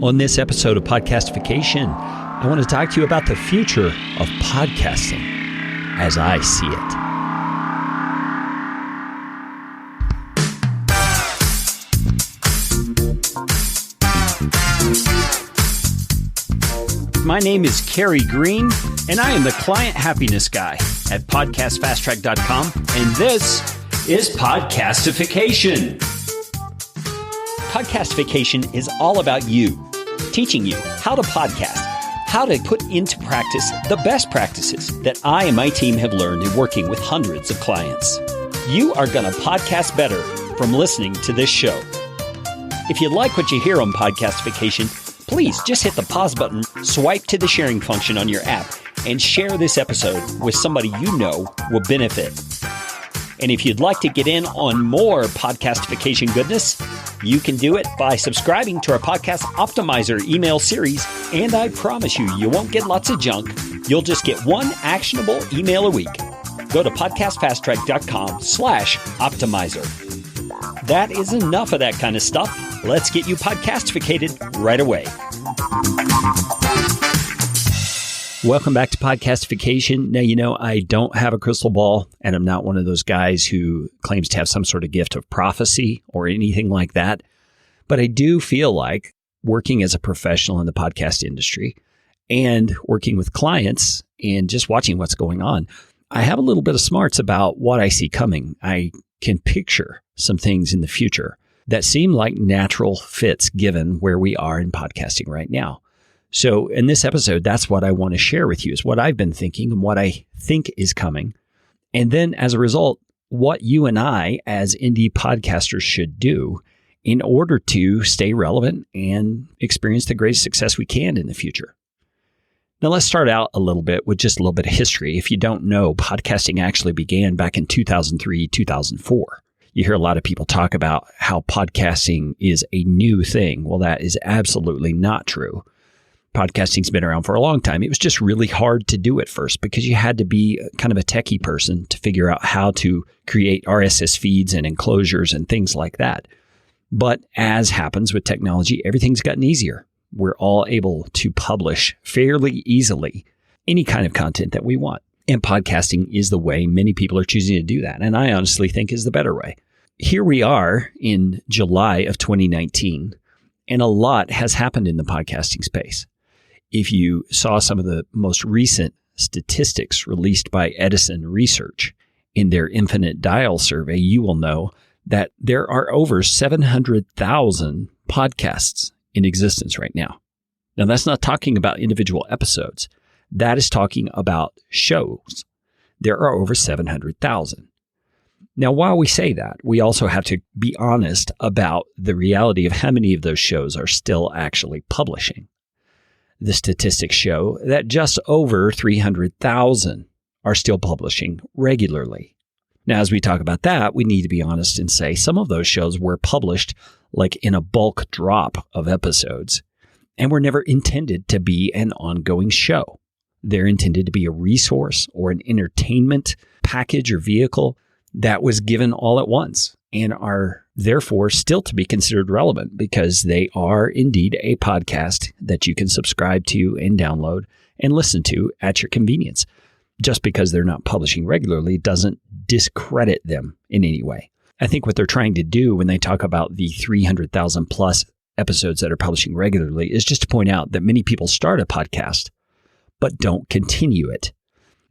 On this episode of Podcastification, I want to talk to you about the future of podcasting as I see it. My name is Kerry Green, and I am the client happiness guy at podcastfasttrack.com, and this is Podcastification. Podcastification is all about you, teaching you how to podcast, how to put into practice the best practices that I and my team have learned in working with hundreds of clients. You are going to podcast better from listening to this show. If you like what you hear on Podcastification, please just hit the pause button, swipe to the sharing function on your app, and share this episode with somebody you know will benefit. And if you'd like to get in on more Podcastification goodness, you can do it by subscribing to our Podcast Optimizer email series. And I promise you won't get lots of junk. You'll just get one actionable email a week. Go to podcastfasttrack.com/optimizer. That is enough of that kind of stuff. Let's get you podcastificated right away. Welcome back to Podcastification. Now, I don't have a crystal ball, and I'm not one of those guys who claims to have some sort of gift of prophecy or anything like that. But I do feel like working as a professional in the podcast industry and working with clients and just watching what's going on, I have a little bit of smarts about what I see coming. I can picture some things in the future that seem like natural fits given where we are in podcasting right now. So in this episode, that's what I want to share with you, is what I've been thinking and what I think is coming. And then as a result, what you and I as indie podcasters should do in order to stay relevant and experience the greatest success we can in the future. Now, let's start out a little bit with just a little bit of history. If you don't know, podcasting actually began back in 2003, 2004. You hear a lot of people talk about how podcasting is a new thing. Well, that is absolutely not true. Podcasting's been around for a long time. It was just really hard to do at first because you had to be kind of a techie person to figure out how to create RSS feeds and enclosures and things like that. But as happens with technology, everything's gotten easier. We're all able to publish fairly easily any kind of content that we want. And podcasting is the way many people are choosing to do that. And I honestly think is the better way. Here we are in July of 2019, and a lot has happened in the podcasting space. If you saw some of the most recent statistics released by Edison Research in their Infinite Dial survey, you will know that there are over 700,000 podcasts in existence right now. Now, that's not talking about individual episodes. That is talking about shows. There are over 700,000. Now, while we say that, we also have to be honest about the reality of how many of those shows are still actually publishing. The statistics show that just over 300,000 are still publishing regularly. Now, as we talk about that, we need to be honest and say some of those shows were published like in a bulk drop of episodes and were never intended to be an ongoing show. They're intended to be a resource or an entertainment package or vehicle that was given all at once and are therefore still to be considered relevant because they are indeed a podcast that you can subscribe to and download and listen to at your convenience. Just because they're not publishing regularly doesn't discredit them in any way. I think what they're trying to do when they talk about the 300,000 plus episodes that are publishing regularly is just to point out that many people start a podcast but don't continue it.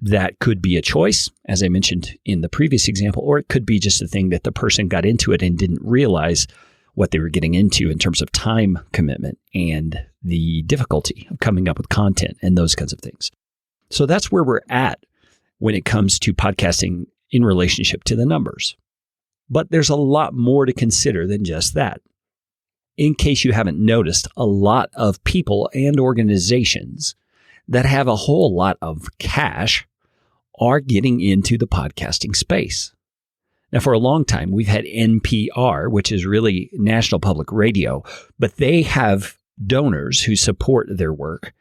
That could be a choice, as I mentioned in the previous example, or it could be just a thing that the person got into it and didn't realize what they were getting into in terms of time commitment and the difficulty of coming up with content and those kinds of things. So that's where we're at when it comes to podcasting in relationship to the numbers. But there's a lot more to consider than just that. In case you haven't noticed, a lot of people and organizations that have a whole lot of cash are getting into the podcasting space. Now, for a long time, we've had NPR, which is really National Public Radio, but they have donors who support their work,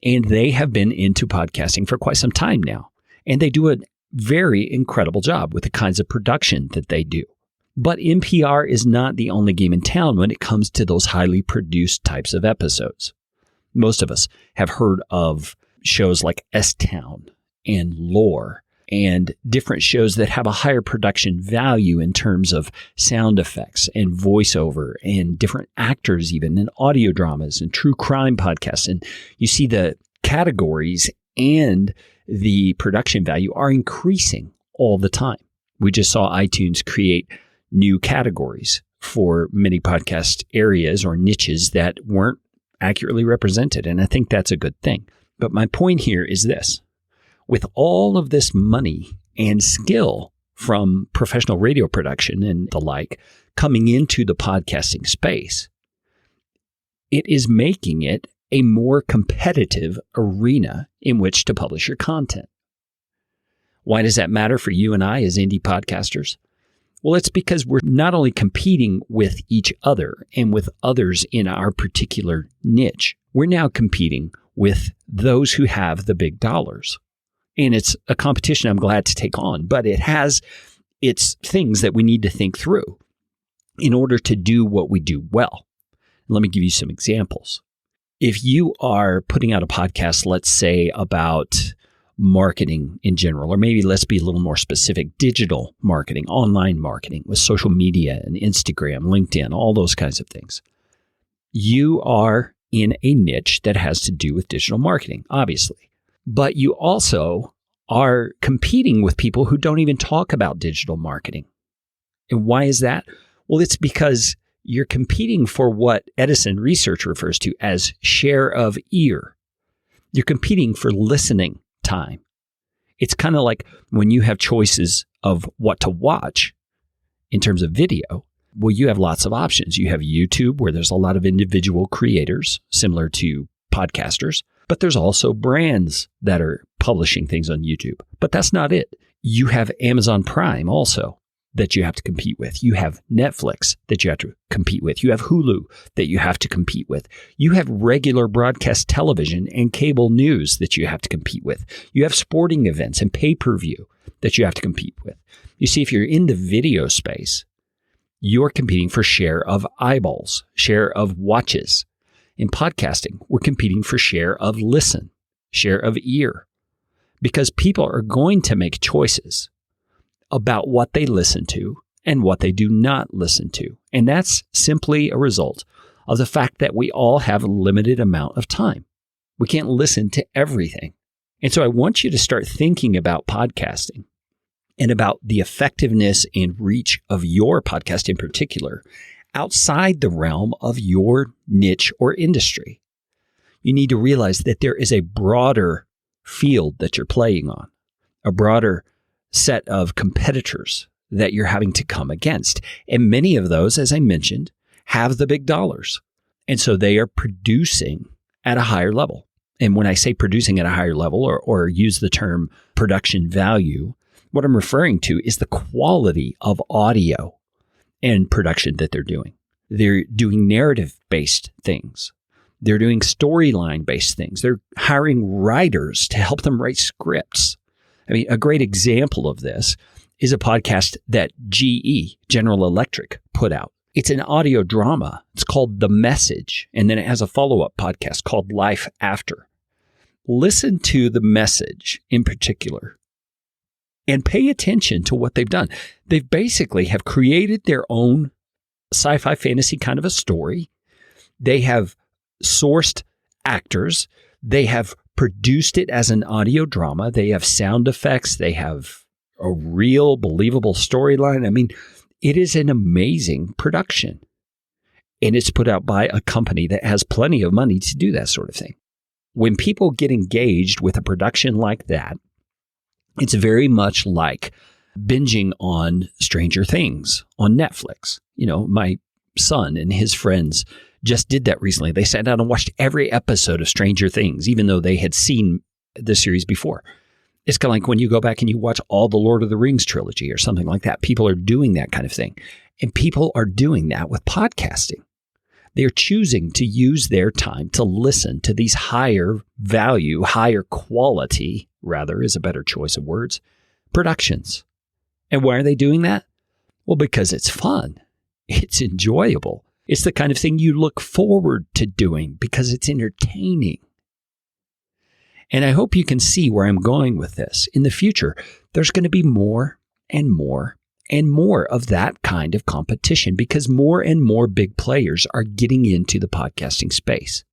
and they have been into podcasting for quite some time now. And they do a very incredible job with the kinds of production that they do. But NPR is not the only game in town when it comes to those highly produced types of episodes. Most of us have heard of shows like S-Town and Lore and different shows that have a higher production value in terms of sound effects and voiceover and different actors even, and audio dramas and true crime podcasts. And you see the categories and the production value are increasing all the time. We just saw iTunes create new categories for many podcast areas or niches that weren't accurately represented. And I think that's a good thing. But my point here is this. With all of this money and skill from professional radio production and the like coming into the podcasting space, it is making it a more competitive arena in which to publish your content. Why does that matter for you and I as indie podcasters? Well, it's because we're not only competing with each other and with others in our particular niche, we're now competing with those who have the big dollars. And it's a competition I'm glad to take on, but it has its things that we need to think through in order to do what we do well. Let me give you some examples. If you are putting out a podcast, let's say about marketing in general, or maybe let's be a little more specific, digital marketing, online marketing with social media and Instagram, LinkedIn, all those kinds of things. You are in a niche that has to do with digital marketing, obviously, but you also are competing with people who don't even talk about digital marketing. And why is that? Well, it's because you're competing for what Edison research refers to as share of ear. You're competing for listening time. It's kind of like when you have choices of what to watch in terms of video. Well, you have lots of options. You have YouTube, where there's a lot of individual creators similar to podcasters, but there's also brands that are publishing things on YouTube. But that's not it. You have Amazon Prime also that you have to compete with. You have Netflix that you have to compete with. You have Hulu that you have to compete with. You have regular broadcast television and cable news that you have to compete with. You have sporting events and pay-per-view that you have to compete with. You see, if you're in the video space, you're competing for share of eyeballs, share of watches. In podcasting, we're competing for share of listen, share of ear, because people are going to make choices about what they listen to and what they do not listen to. And that's simply a result of the fact that we all have a limited amount of time. We can't listen to everything. And so I want you to start thinking about podcasting and about the effectiveness and reach of your podcast in particular outside the realm of your niche or industry. You need to realize that there is a broader field that you're playing on, a broader set of competitors that you're having to come against. And many of those, as I mentioned, have the big dollars. And so they are producing at a higher level. And when I say producing at a higher level or use the term production value, what I'm referring to is the quality of audio and production that they're doing. They're doing narrative-based things. They're doing storyline-based things. They're hiring writers to help them write scripts. I mean, a great example of this is a podcast that GE, General Electric, put out. It's an audio drama. It's called The Message. And then it has a follow-up podcast called Life After. Listen to The Message in particular and pay attention to what they've done. They basically have created their own sci-fi fantasy kind of a story. They have sourced actors. They have produced it as an audio drama. They have sound effects. They have a real believable storyline. I mean, it is an amazing production. And it's put out by a company that has plenty of money to do that sort of thing. When people get engaged with a production like that, it's very much like binging on Stranger Things on Netflix. You know, my son and his friends just did that recently. They sat down and watched every episode of Stranger Things, even though they had seen the series before. It's kind of like when you go back and you watch all the Lord of the Rings trilogy or something like that. People are doing that kind of thing. And people are doing that with podcasting. They're choosing to use their time to listen to these higher value, higher quality, rather is a better choice of words, productions. And why are they doing that? Well, because it's fun. It's enjoyable. It's the kind of thing you look forward to doing because it's entertaining. And I hope you can see where I'm going with this. In the future, there's going to be more and more and more of that kind of competition because more and more big players are getting into the podcasting space.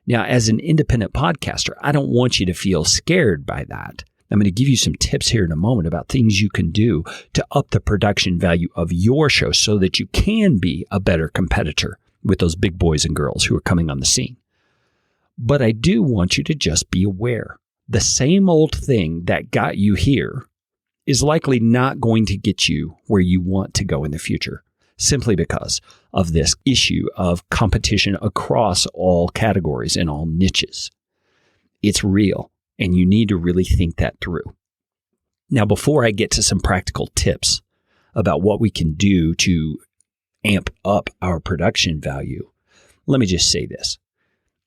Now, as an independent podcaster, I don't want you to feel scared by that. I'm going to give you some tips here in a moment about things you can do to up the production value of your show so that you can be a better competitor with those big boys and girls who are coming on the scene. But I do want you to just be aware. The same old thing that got you here is likely not going to get you where you want to go in the future, simply because of this issue of competition across all categories and all niches. It's real, and you need to really think that through. Now, before I get to some practical tips about what we can do to amp up our production value, let me just say this.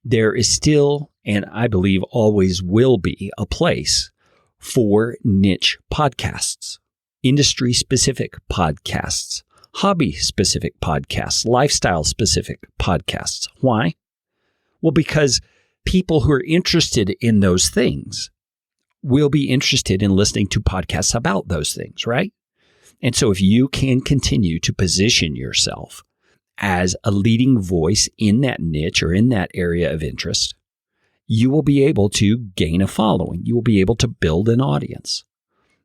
There is still, and I believe always will be, a place for niche podcasts, industry-specific podcasts, hobby-specific podcasts, lifestyle-specific podcasts. Why? Well, because people who are interested in those things will be interested in listening to podcasts about those things, right? And so if you can continue to position yourself as a leading voice in that niche or in that area of interest, you will be able to gain a following. You will be able to build an audience.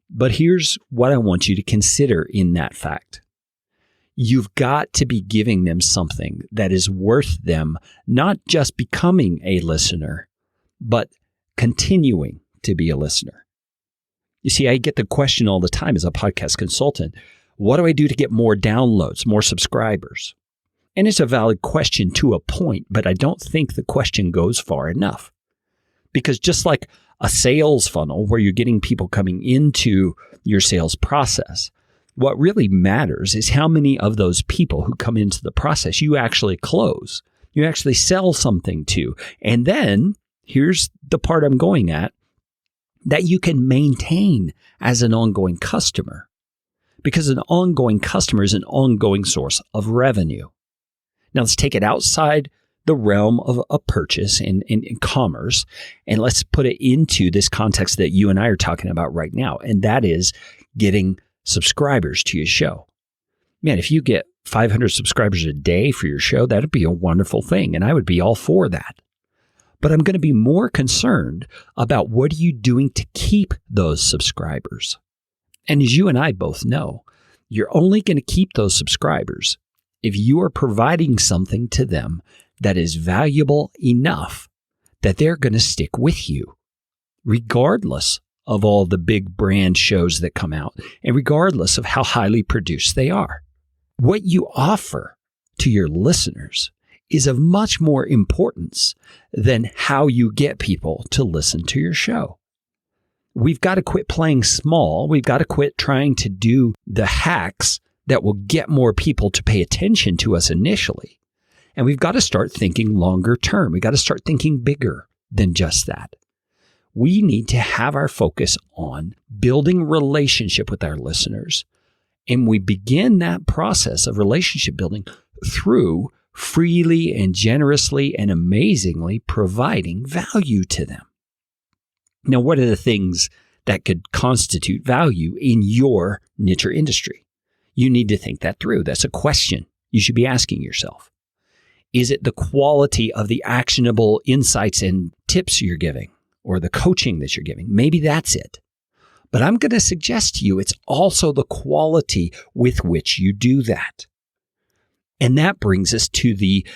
But here's what I want you to consider in that fact. You've got to be giving them something that is worth them not just becoming a listener, but continuing to be a listener. You see, I get the question all the time as a podcast consultant, what do I do to get more downloads, more subscribers? And it's a valid question to a point, but I don't think the question goes far enough. Because just like a sales funnel where you're getting people coming into your sales process, what really matters is how many of those people who come into the process you actually close, you actually sell something to. And then here's the part I'm going at, that you can maintain as an ongoing customer. Because an ongoing customer is an ongoing source of revenue. Now let's take it outside the realm of a purchase in commerce, and let's put it into this context that you and I are talking about right now, and that is getting subscribers to your show. Man, if you get 500 subscribers a day for your show, that'd be a wonderful thing, and I would be all for that. But I'm going to be more concerned about what are you doing to keep those subscribers. And as you and I both know, you're only going to keep those subscribers if you are providing something to them that is valuable enough that they're going to stick with you, regardless of all the big brand shows that come out and regardless of how highly produced they are. What you offer to your listeners is of much more importance than how you get people to listen to your show. We've got to quit playing small. We've got to quit trying to do the hacks that will get more people to pay attention to us initially. And we've got to start thinking longer term. We've got to start thinking bigger than just that. We need to have our focus on building relationship with our listeners. And we begin that process of relationship building through freely and generously and amazingly providing value to them. Now, what are the things that could constitute value in your niche or industry? You need to think that through. That's a question you should be asking yourself. Is it the quality of the actionable insights and tips you're giving or the coaching that you're giving? Maybe that's it. But I'm going to suggest to you it's also the quality with which you do that. And that brings us to the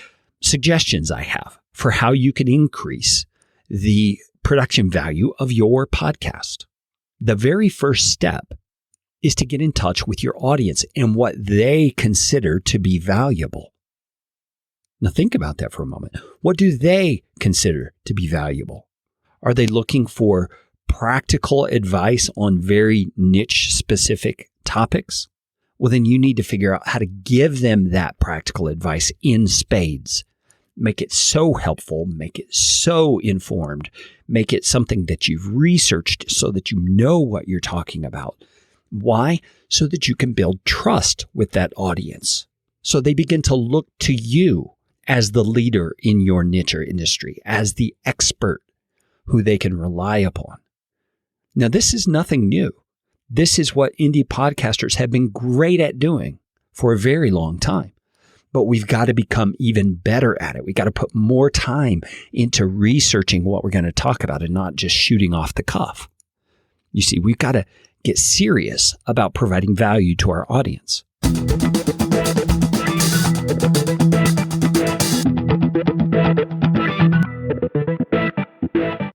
suggestions I have for how you can increase the production value of your podcast. The very first step is to get in touch with your audience and what they consider to be valuable. Now think about that for a moment. What do they consider to be valuable? Are they looking for practical advice on very niche specific topics? Well, then you need to figure out how to give them that practical advice in spades. Make it so helpful, make it so informed, make it something that you've researched so that you know what you're talking about. Why? So that you can build trust with that audience. So they begin to look to you as the leader in your niche or industry, as the expert who they can rely upon. Now, this is nothing new. This is what indie podcasters have been great at doing for a very long time. But we've got to become even better at it. We got to put more time into researching what we're going to talk about and not just shooting off the cuff. You see, we've got to get serious about providing value to our audience.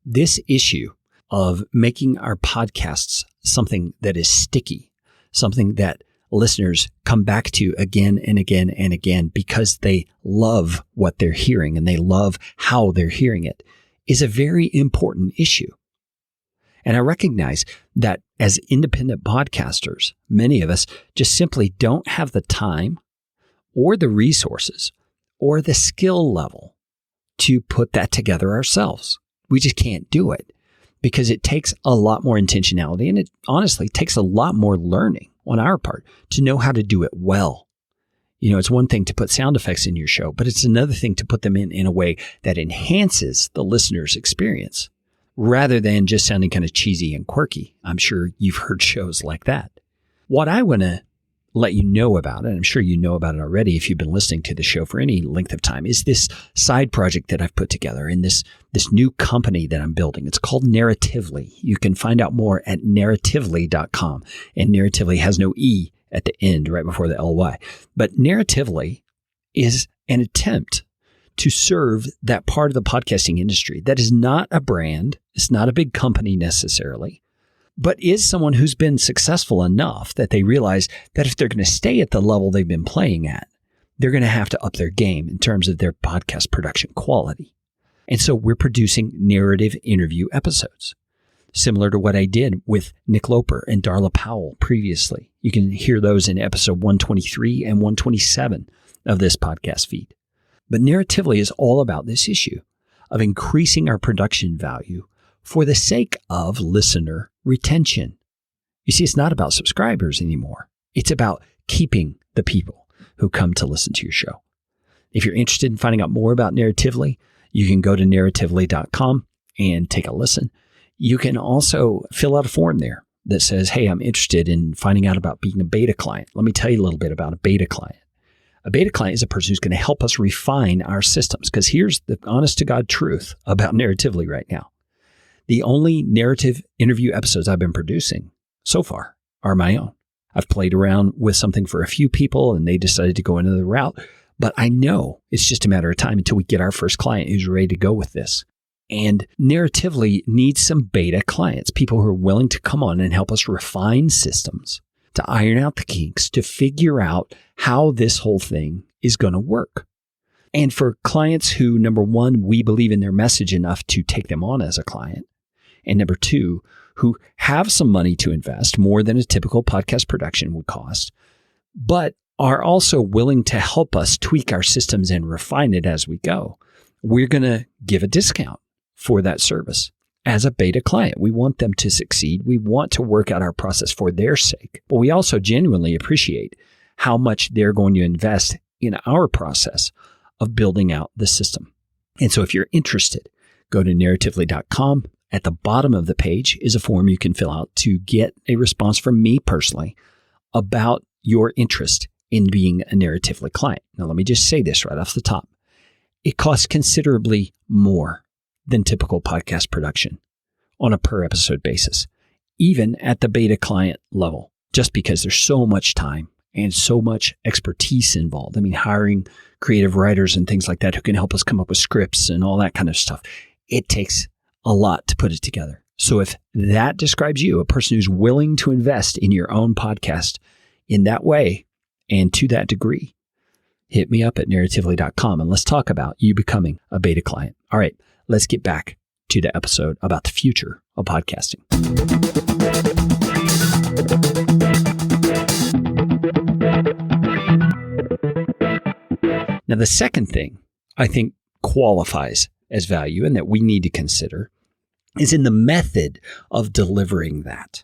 This issue of making our podcasts something that is sticky, something that listeners come back to again and again and again because they love what they're hearing and they love how they're hearing it, is a very important issue. And I recognize that as independent podcasters, many of us just simply don't have the time or the resources or the skill level to put that together ourselves. We just can't do it because it takes a lot more intentionality, and it honestly takes a lot more learning on our part to know how to do it well. You know, it's one thing to put sound effects in your show, but it's another thing to put them in a way that enhances the listener's experience rather than just sounding kind of cheesy and quirky. I'm sure you've heard shows like that. What I want to let you know about, and I'm sure you know about it already if you've been listening to the show for any length of time, is this side project that I've put together and this new company that I'm building. It's called Narratively. You can find out more at narratively.com. And Narratively has no E at the end, right before the LY. But Narratively is an attempt to serve that part of the podcasting industry that is not a brand, it's not a big company necessarily, but is someone who's been successful enough that they realize that if they're going to stay at the level they've been playing at, they're going to have to up their game in terms of their podcast production quality. And so we're producing narrative interview episodes, similar to what I did with Nick Loper and Darla Powell previously. You can hear those in episode 123 and 127 of this podcast feed. But Narratively is all about this issue of increasing our production value for the sake of listener retention. You see, it's not about subscribers anymore. It's about keeping the people who come to listen to your show. If you're interested in finding out more about Narratively, you can go to narratively.com and take a listen. You can also fill out a form there that says, hey, I'm interested in finding out about being a beta client. Let me tell you a little bit about a beta client. A beta client is a person who's going to help us refine our systems, because here's the honest to God truth about Narratively right now. The only narrative interview episodes I've been producing so far are my own. I've played around with something for a few people and they decided to go another route, but I know it's just a matter of time until we get our first client who's ready to go with this. And Narratively needs some beta clients, people who are willing to come on and help us refine systems, to iron out the kinks, to figure out how this whole thing is going to work. And for clients who, number one, we believe in their message enough to take them on as a client, and number two, who have some money to invest, more than a typical podcast production would cost, but are also willing to help us tweak our systems and refine it as we go, we're going to give a discount for that service. As a beta client, we want them to succeed. We want to work out our process for their sake, but we also genuinely appreciate how much they're going to invest in our process of building out the system. And so if you're interested, go to narratively.com. At the bottom of the page is a form you can fill out to get a response from me personally about your interest in being a Narratively client. Now, let me just say this right off the top. It costs considerably more than typical podcast production on a per episode basis, even at the beta client level, just because there's so much time and so much expertise involved. I mean, hiring creative writers and things like that who can help us come up with scripts and all that kind of stuff. It takes a lot to put it together. So if that describes you, a person who's willing to invest in your own podcast in that way and to that degree, hit me up at narratively.com and let's talk about you becoming a beta client. All right, let's get back to the episode about the future of podcasting. Now, the second thing I think qualifies as value and that we need to consider is in the method of delivering that.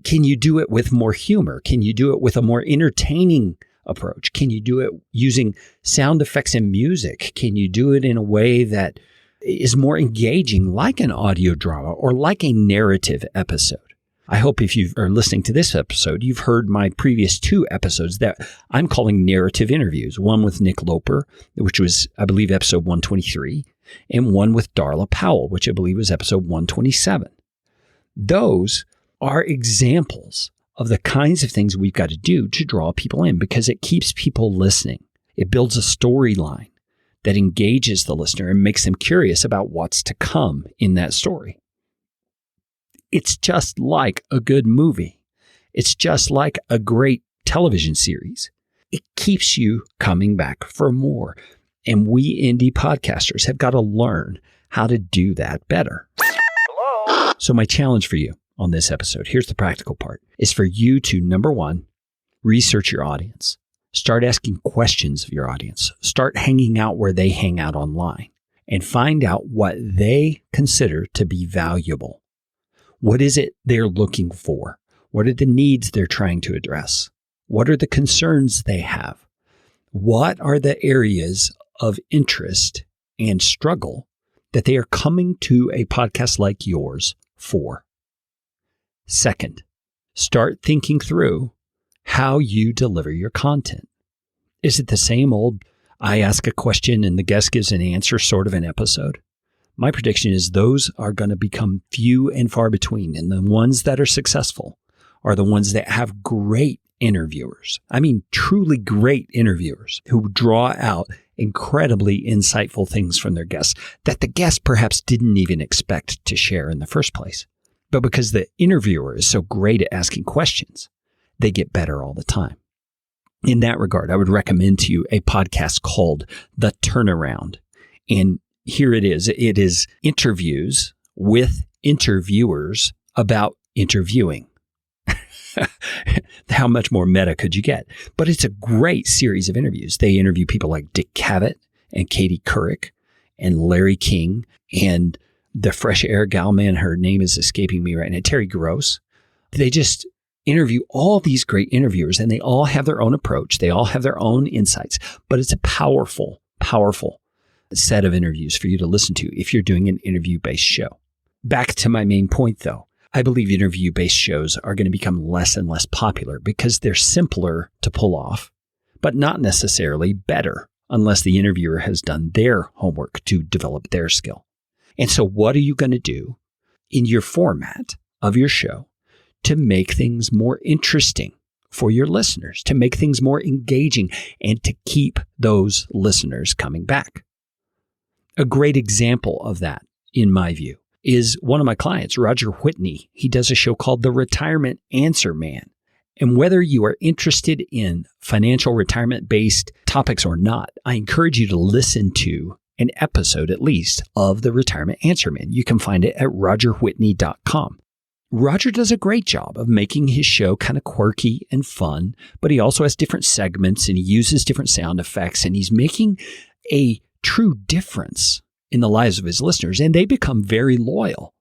Can you do it with more humor? Can you do it with a more entertaining approach? Can you do it using sound effects and music? Can you do it in a way that is more engaging, like an audio drama or like a narrative episode? I hope if you are listening to this episode, you've heard my previous 2 episodes that I'm calling narrative interviews. One with Nick Loper, which was, I believe, episode 123, and one with Darla Powell, which I believe was episode 127. Those are examples of the kinds of things we've got to do to draw people in, because it keeps people listening. It builds a storyline that engages the listener and makes them curious about what's to come in that story. It's just like a good movie. It's just like a great television series. It keeps you coming back for more. And we indie podcasters have got to learn how to do that better. Hello? So my challenge for you on this episode, here's the practical part, is for you to, number 1, research your audience. Start asking questions of your audience. Start hanging out where they hang out online and find out what they consider to be valuable. What is it they're looking for? What are the needs they're trying to address? What are the concerns they have? What are the areas of interest and struggle that they are coming to a podcast like yours for? Second, start thinking through how you deliver your content. Is it the same old, I ask a question and the guest gives an answer sort of an episode? My prediction is those are going to become few and far between. And the ones that are successful are the ones that have great interviewers. I mean, truly great interviewers who draw out incredibly insightful things from their guests that the guest perhaps didn't even expect to share in the first place. But because the interviewer is so great at asking questions, they get better all the time. In that regard, I would recommend to you a podcast called The Turnaround. And here it is. It is interviews with interviewers about interviewing. How much more meta could you get? But it's a great series of interviews. They interview people like Dick Cavett and Katie Couric and Larry King and the Fresh Air gal, man, her name is escaping me right now, Terry Gross. They just interview all these great interviewers, and they all have their own approach. They all have their own insights, but it's a powerful, powerful set of interviews for you to listen to if you're doing an interview-based show. Back to my main point, though. I believe interview-based shows are going to become less and less popular because they're simpler to pull off, but not necessarily better unless the interviewer has done their homework to develop their skill. And so what are you going to do in your format of your show to make things more interesting for your listeners, to make things more engaging, and to keep those listeners coming back? A great example of that, in my view, is one of my clients, Roger Whitney. He does a show called The Retirement Answer Man. And whether you are interested in financial retirement-based topics or not, I encourage you to listen to an episode, at least, of The Retirement Answer Man. You can find it at rogerwhitney.com. Roger does a great job of making his show kind of quirky and fun, but he also has different segments and he uses different sound effects, and he's making a true difference in the lives of his listeners, and they become very loyal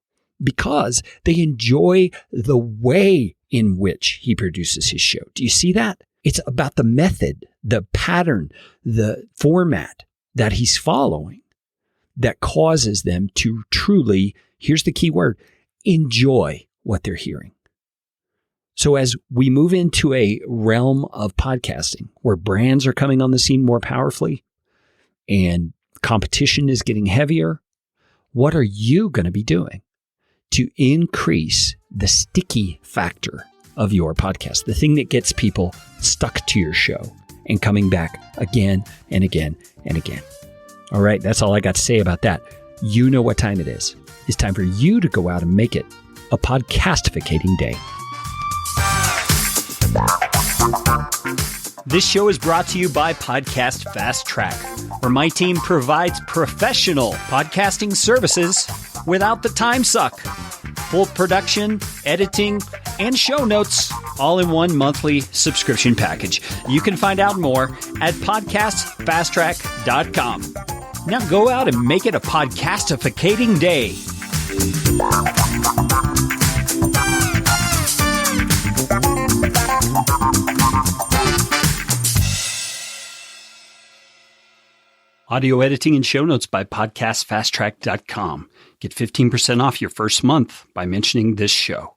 because they enjoy the way in which he produces his show. Do you see that? It's about the method, the pattern, the format that he's following that causes them to truly, here's the key word, enjoy what they're hearing. So as we move into a realm of podcasting where brands are coming on the scene more powerfully and competition is getting heavier, what are you going to be doing to increase the sticky factor of your podcast, the thing that gets people stuck to your show and coming back again and again and again? All right, that's all I got to say about that. You know what time it is. It's time for you to go out and make it a podcastificating day. This show is brought to you by Podcast Fast Track, where my team provides professional podcasting services without the time suck. Full production, editing, and show notes, all in one monthly subscription package. You can find out more at podcastfasttrack.com. Now go out and make it a podcastificating day. Audio editing and show notes by podcastfasttrack.com. Get 15% off your first month by mentioning this show.